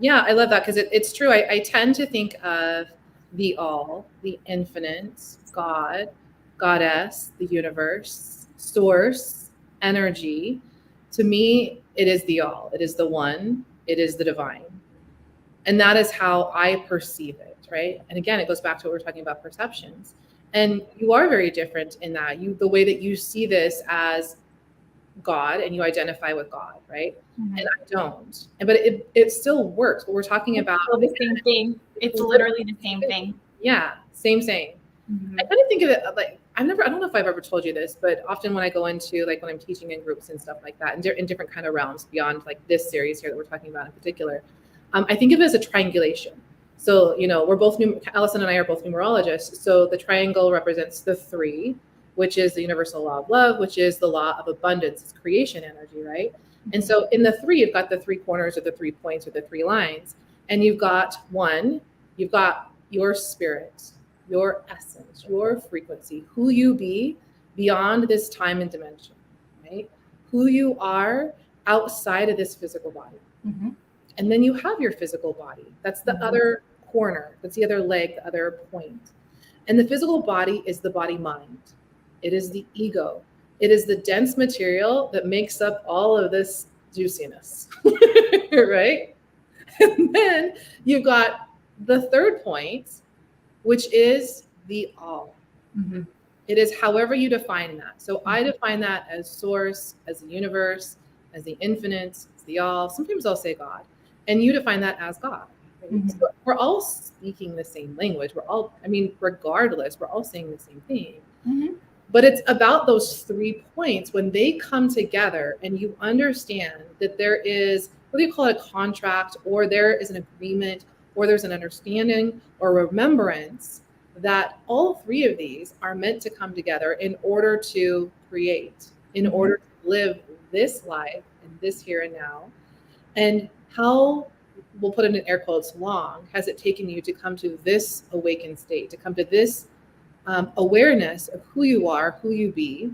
Yeah, I love that, because it's true. I tend to think of the all, the infinite, God, goddess, the universe, source, energy. To me, it is the all. It is the one. It is the divine. And that is how I perceive it, right? And again, it goes back to what we're talking about, perceptions. And you are very different in that. The way that you see this as God and you identify with God, right? Mm-hmm. And I don't. But it still works. What we're talking about, the same thing. It's literally the same thing. Yeah, same. Mm-hmm. I kind of think of it like, I don't know if I've ever told you this, but often when I go into, like, when I'm teaching in groups and stuff like that, in different kind of realms beyond, like, this series here that we're talking about in particular, I think of it as a triangulation. So, you know, Allison and I are both numerologists. So the triangle represents the 3, which is the universal law of love, which is the law of abundance, it's creation energy, right? And so in the 3, you've got the 3 corners or the 3 points or the 3 lines. And you've got your spirit, your essence, your frequency, who you be beyond this time and dimension, right? who you are outside of this physical body. Mm-hmm. And then you have your physical body. That's the other corner. That's the other leg, the other point. And the physical body is the body mind. It is the ego. It is the dense material that makes up all of this juiciness, right? And then you've got the third point, which is the all. Mm-hmm. It is however you define that. So I define that as source, as the universe, as the infinite, as the all. Sometimes I'll say God. And you define that as God. Right? Mm-hmm. So we're all speaking the same language. We're all, I mean, regardless, we're all saying the same thing. Mm-hmm. But it's about those 3 points when they come together and you understand that there is, whether you call it a contract or there is an agreement or there's an understanding or remembrance, that all 3 of these are meant to come together in order to create, in order to live this life and this here and now. And how, we'll put it in air quotes, long has it taken you to come to this awakened state, to come to this awareness of who you are, who you be,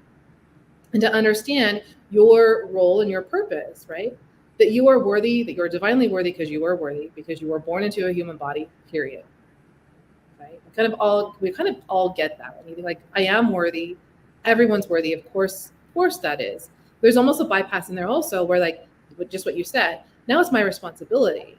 and to understand your role and your purpose, right? That you are worthy, that you are divinely worthy because you are worthy, because you were born into a human body, period. Right? We kind of all get that. I mean, like, I am worthy. Everyone's worthy. Of course that is. There's almost a bypass in there also where, like, just what you said, now it's my responsibility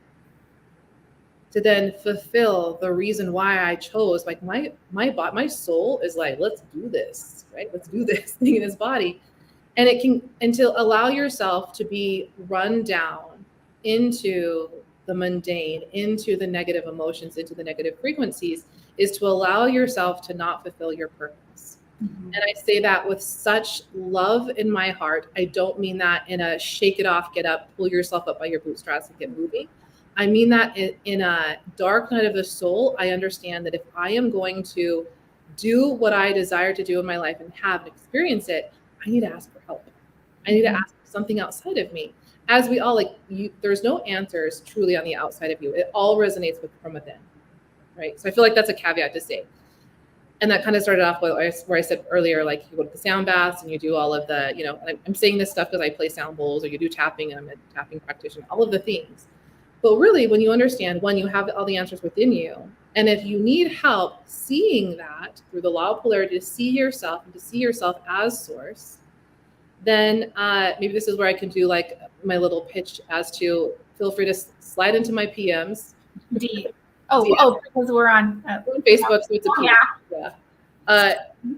to then fulfill the reason why I chose. Like, my soul is like, let's do this, right? Let's do this thing in this body. And to allow yourself to be run down into the mundane, into the negative emotions, into the negative frequencies, is to allow yourself to not fulfill your purpose. Mm-hmm. And I say that with such love in my heart. I don't mean that in a shake it off, get up, pull yourself up by your bootstraps and get moving. I mean that in a dark night of the soul. I understand that if I am going to do what I desire to do in my life and have and experience it, I need to ask for help. I need to ask for something outside of me. As we all, there's no answers truly on the outside of you. It all resonates from within, right? So I feel like that's a caveat to say. And that kind of started off where I said earlier, like, you go to the sound baths and you do all of the, I'm saying this stuff because I play sound bowls, or you do tapping and I'm a tapping practitioner, all of the things. But really, when you understand, one, you have all the answers within you. And if you need help seeing that through the law of polarity, to see yourself and to see yourself as source, then maybe this is where I can do like my little pitch as to feel free to slide into my PMs. Because we're on Facebook, so it's a PM. Yeah.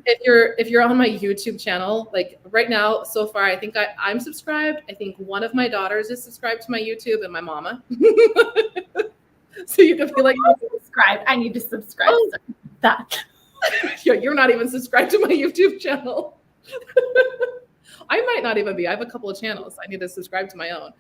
If you're on my YouTube channel, like right now, so far, I think I'm subscribed. I think one of my daughters is subscribed to my YouTube, and my mama. So you can feel like subscribed. I need to subscribe to that. You're not even subscribed to my YouTube channel. I might not even be. I have a couple of channels. I need to subscribe to my own.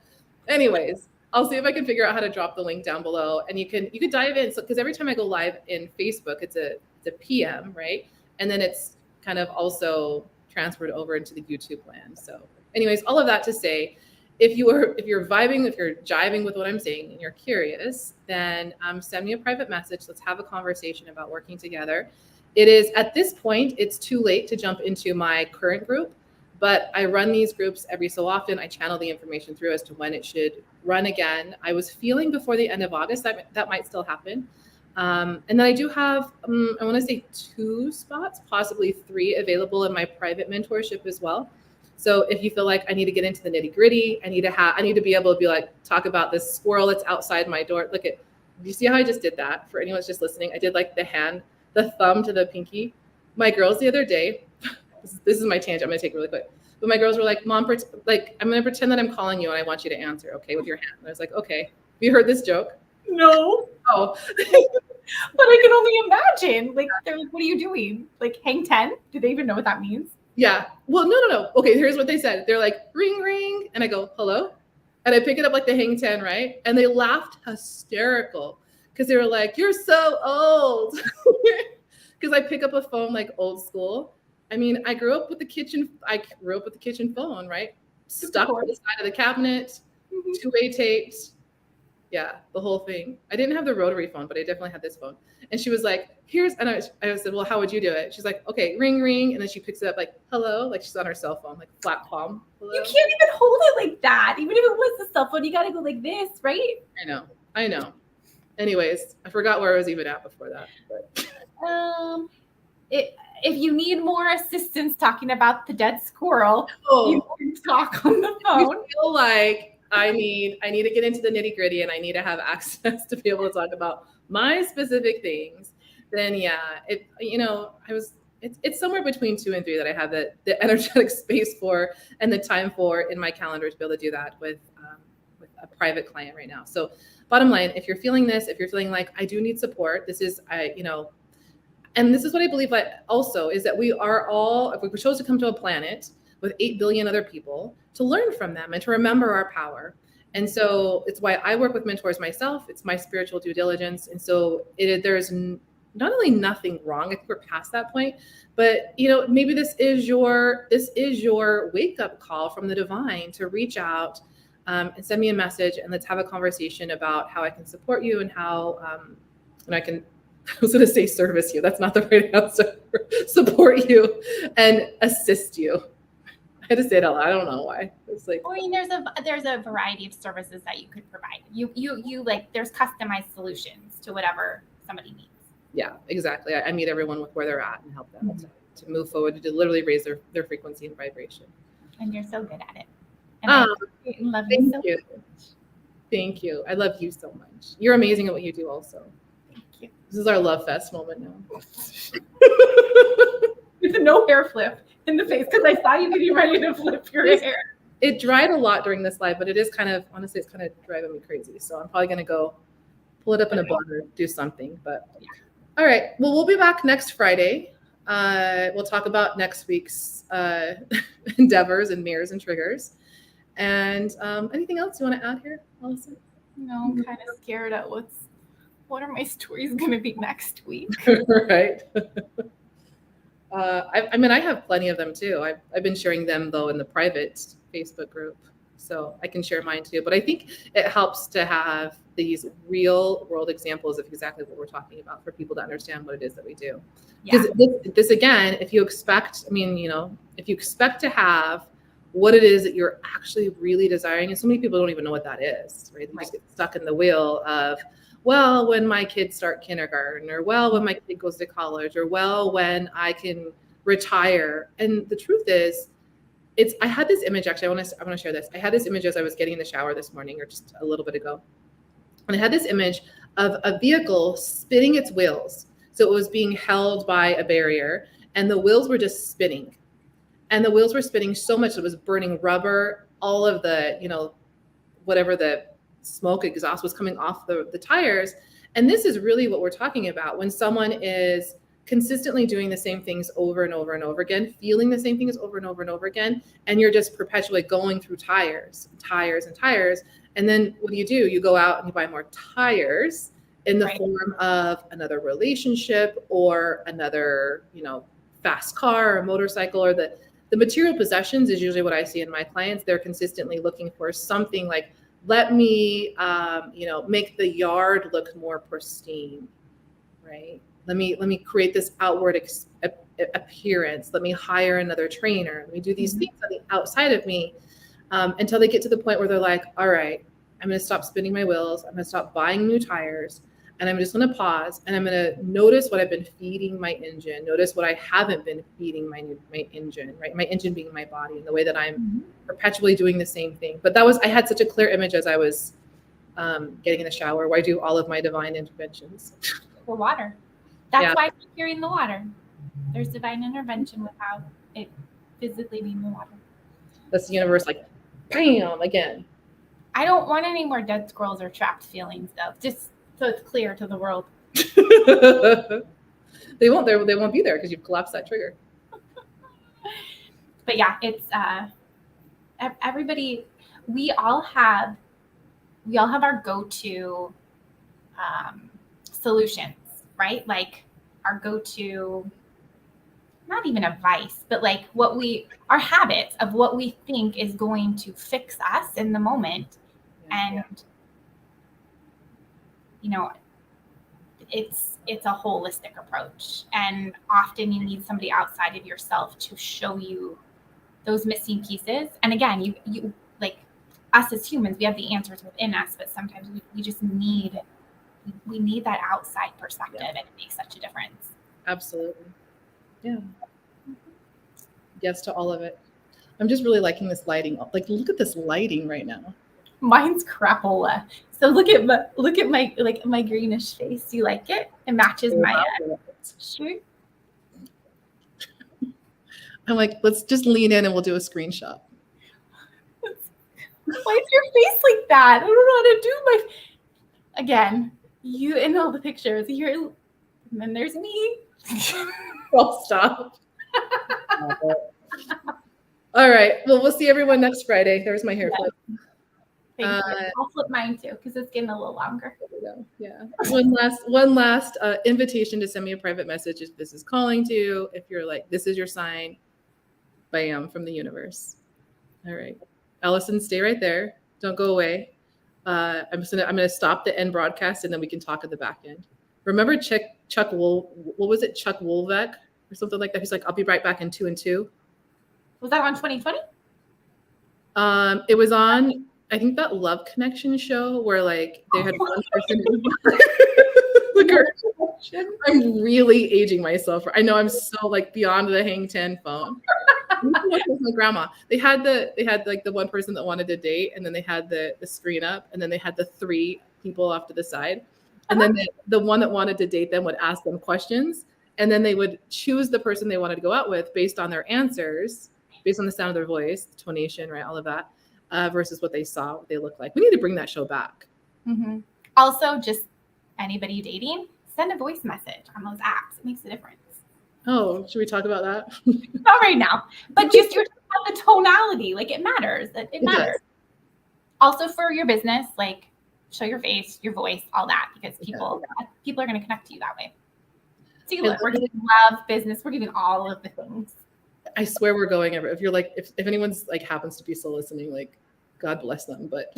Anyways, I'll see if I can figure out how to drop the link down below, and you can dive in. So because every time I go live in Facebook, it's a PM, right? And then it's kind of also transferred over into the YouTube land. So anyways, all of that to say, if you're vibing, if you're jiving with what I'm saying and you're curious, then send me a private message. Let's have a conversation about working together. It is, at this point, it's too late to jump into my current group, but I run these groups every so often. I channel the information through as to when it should run again. I was feeling before the end of August that might still happen. And then I do have, I want to say 2 spots, possibly 3 available in my private mentorship as well. So if you feel like I need to get into the nitty gritty, I need to be able to be like, talk about this squirrel that's outside my door. Look at, do you see how I just did that? For anyone that's just listening, I did like the thumb to the pinky. My girls the other day, this is my tangent, I'm gonna take it really quick. But my girls were like, Mom, I'm gonna pretend that I'm calling you and I want you to answer, okay, with your hand. And I was like, okay. Have you heard this joke? No. Oh. But I can only imagine. Like, they're like, what are you doing? Like, hang 10? Do they even know what that means? Yeah. Well, no. Okay, here's what they said. They're like, ring, ring. And I go, hello? And I pick it up like the hang 10, right? And they laughed hysterical because they were like, you're so old. Because I pick up a phone like old school. I mean, I grew up with the kitchen phone, right? Stuck to the side of the cabinet, 2-way taped. Yeah, the whole thing. I didn't have the rotary phone, but I definitely had this phone. And she was like, here's, and I said, well, how would you do it? She's like, okay, ring, ring. And then she picks it up like, hello, like she's on her cell phone, like flat palm. Hello. You can't even hold it like that. Even if it was a cell phone, you got to go like this, right? I know. Anyways, I forgot where I was even at before that. But. If you need more assistance talking about the dead squirrel, you can talk on the phone. You feel like I need to get into the nitty gritty and I need to have access to be able to talk about my specific things, then yeah, it's somewhere between 2 and 3 that I have the energetic space for and the time for in my calendar to be able to do that with a private client right now. So bottom line, if you're feeling this, if you're feeling like I do need support, this is and this is what I believe also is that we are all, if we chose to come to a planet with 8 billion other people, to learn from them and to remember our power. And so it's why I work with mentors myself. It's my spiritual due diligence. And so there's not only nothing wrong, I think we're past that point, but maybe this is your wake up call from the divine to reach out and send me a message and let's have a conversation about how I can support you and how and I was going to say service you. That's not the right answer. Support you and assist you. I had to say it out loud. I don't know why. It's like, I mean, there's a variety of services that you could provide. You like, there's customized solutions to whatever somebody needs. Yeah, exactly. I meet everyone with where they're at and help them to move forward, to literally raise their frequency and vibration. And you're so good at it. And I love you so much. Thank you. I love you so much. You're amazing at what you do also. Thank you. This is our love fest moment now. With a no hair flip in the face because I saw you getting ready to flip your hair. It dried a lot during this live, but it is honestly, it's kind of driving me crazy. So I'm probably going to go pull it up in a bun or do something. But yeah. All right. Well, we'll be back next Friday. We'll talk about next week's endeavors and mirrors and triggers. And anything else you want to add here, Allison? No, I'm kind of scared at what are my stories going to be next week? Right. I mean, I have plenty of them too. I've been sharing them though in the private Facebook group, so I can share mine too. But I think it helps to have these real world examples of exactly what we're talking about for people to understand what it is that we do. Because this again, if you expect to have what it is that you're actually really desiring, and so many people don't even know what that is, right? They just get stuck in the wheel of, well, when my kids start kindergarten, or well, when my kid goes to college, or well, when I can retire. And the truth is, I had this image, actually, I want to share this. I had this image as I was getting in the shower this morning, or just a little bit ago. And I had this image of a vehicle spinning its wheels. So it was being held by a barrier, and the wheels were just spinning. And the wheels were spinning so much that it was burning rubber, all of the, whatever the smoke exhaust was coming off the tires. And this is really what we're talking about when someone is consistently doing the same things over and over and over again, feeling the same things over and over and over again, and you're just perpetually going through tires. And then what do? You go out and you buy more tires in the form of another relationship or another, fast car or motorcycle, or the material possessions is usually what I see in my clients. They're consistently looking for something like, let me, make the yard look more pristine, right? Let me create this outward appearance. Let me hire another trainer. Let me do these things on the outside of me until they get to the point where they're like, all right, I'm going to stop spinning my wheels. I'm going to stop buying new tires. And I'm just going to pause and I'm going to notice what I've been feeding my engine. Notice what I haven't been feeding my engine, right? My engine being my body, and the way that I'm perpetually doing the same thing. But I had such a clear image as I was getting in the shower, where I do all of my divine interventions. The water. That's why I'm hearing the water. There's divine intervention without it physically being the water. That's the universe, like, bam, again. I don't want any more dead squirrels or trapped feelings, though. Just so it's clear to the world. They won't be there because you've collapsed that trigger. But yeah, it's everybody. We all have our go-to solutions, right? Like our go-to, not even a vice, but like our habits of what we think is going to fix us in the moment. And you know, it's a holistic approach, and often you need somebody outside of yourself to show you those missing pieces. And again, you like, us as humans, we have the answers within us, but sometimes we just need that outside perspective, and it makes such a difference. Absolutely. Yeah. Yes to all of it. I'm just really liking this lighting. Like, look at this lighting right now. Mine's crapola. So look at my like my greenish face. Do you like it? It matches my shirt. I'm like, let's just lean in and we'll do a screenshot. Why is your face like that? I don't know how to do my. Again, you in all the pictures. Here, and then there's me. I'll stop. All right. Well, we'll see everyone next Friday. There's my hair flip. Thank you. I'll flip mine too because it's getting a little longer. There we go. Yeah. One last invitation to send me a private message if this is calling to you. If you're like, this is your sign, bam, from the universe. All right. Allison, stay right there. Don't go away. I'm gonna stop the end broadcast and then we can talk at the back end. Remember Chuck Wolvek or something like that? He's like, I'll be right back in 2 and 2. Was that on 2020? It was on, I think, that Love Connection show where like they had one person. I'm really aging myself. I know I'm so like beyond the hang 10 phone. My grandma. They had like the one person that wanted to date, and then they had the screen up, and then they had the 3 people off to the side, and then the one that wanted to date them would ask them questions, and then they would choose the person they wanted to go out with based on their answers, based on the sound of their voice, the tonation, right, all of that, versus what they saw, what they looked like. We need to bring that show back. Mm-hmm. Also, just anybody dating, send a voice message on those apps. It makes a difference. Oh, should we talk about that? Not right now, but just you're talking about the tonality. Like, it matters. It matters. Also for your business, like, show your face, your voice, all that, because people are going to connect to you that way. See, look, we're giving love, business. We're giving all of the things. I swear we're going everywhere. If you're like, if anyone's like happens to be still listening, like, God bless them. But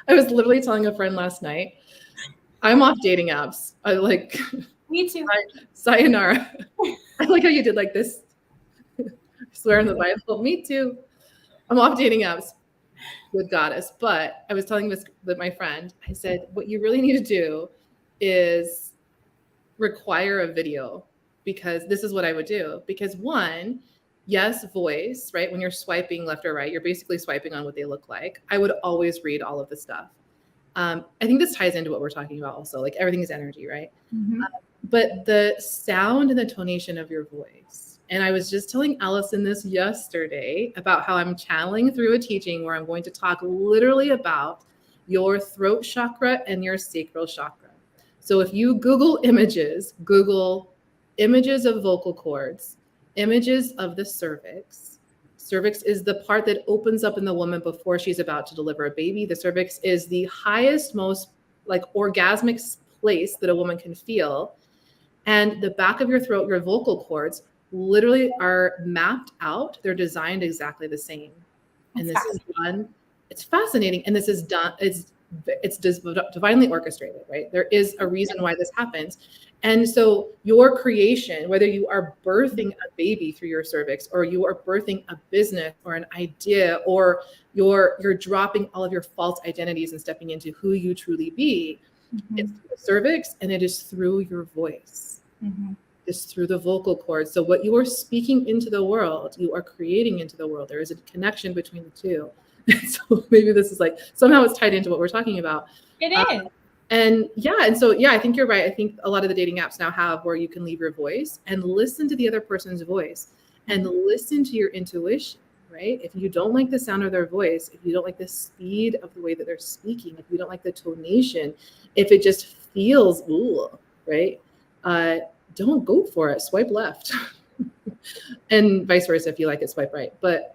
I was literally telling a friend last night, I'm off dating apps. I like. Me too. Sayonara. I like how you did like this. I swear in the Bible. Me too. I'm off dating apps. Good goddess. But I was telling this with my friend. I said, what you really need to do is require a video, because this is what I would do. Because one, yes, voice, right? When you're swiping left or right, you're basically swiping on what they look like. I would always read all of the stuff. I think this ties into what we're talking about also. Like, everything is energy, right? Mm-hmm. But the sound and the tonation of your voice. And I was just telling Allison this yesterday about how I'm channeling through a teaching where I'm going to talk literally about your throat chakra and your sacral chakra. So if you Google images of vocal cords, images of the cervix. Cervix is the part that opens up in the woman before she's about to deliver a baby. The cervix is the highest, most like orgasmic place that a woman can feel. And the back of your throat, your vocal cords, literally are mapped out. They're designed exactly the same. And this is done. It's fascinating. And this is done. It's divinely orchestrated, right? There is a reason why this happens. And so your creation, whether you are birthing a baby through your cervix, or you are birthing a business or an idea, or you're dropping all of your false identities and stepping into who you truly be, it's through the cervix, and it is through your voice. It's through the vocal cords. So what you are speaking into the world, you are creating into the world. There is a connection between the two. So maybe this is like, somehow it's tied into what we're talking about. It is. And so I think you're right. I think a lot of the dating apps now have where you can leave your voice and listen to the other person's voice and listen to your intuition, right? If you don't like the sound of their voice, if you don't like the speed of the way that they're speaking, if you don't like the tonation, if it just feels, ooh, right? Don't go for it. Swipe left. And vice versa. If you like it, swipe right. But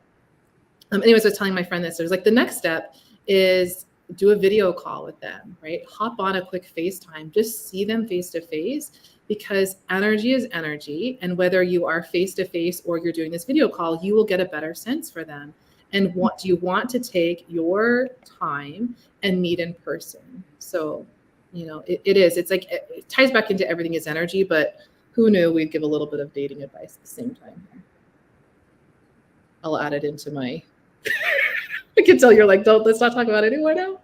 anyways, I was telling my friend this. There's like the next step is do a video call with them, right? Hop on a quick FaceTime. Just see them face to face, because energy is energy. And whether you are face to face or you're doing this video call, you will get a better sense for them. And what do you want to take your time and meet in person? So, it is. It's like it ties back into everything is energy, but who knew we'd give a little bit of dating advice at the same time here. I'll add it into my. I can tell you're like, let's not talk about it anymore now.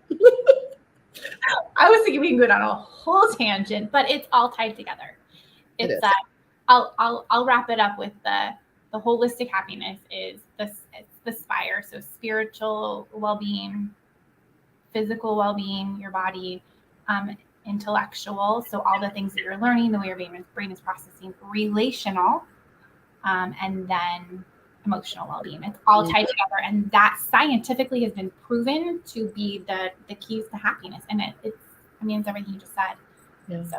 I was thinking we can go down a whole tangent, but it's all tied together. It's that I'll wrap it up with the holistic happiness is the spire. So spiritual well-being, physical well-being, your body, intellectual. So all the things that you're learning, the way your brain is processing, relational, and then emotional well-being. It's all tied together, and that scientifically has been proven to be the keys to happiness. And it's everything you just said. Yeah. So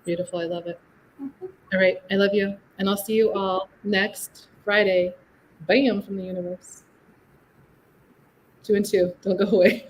beautiful. I love it. Mm-hmm. All right. I love you. And I'll see you all next Friday. Bam, from the universe. 2 and 2. Don't go away.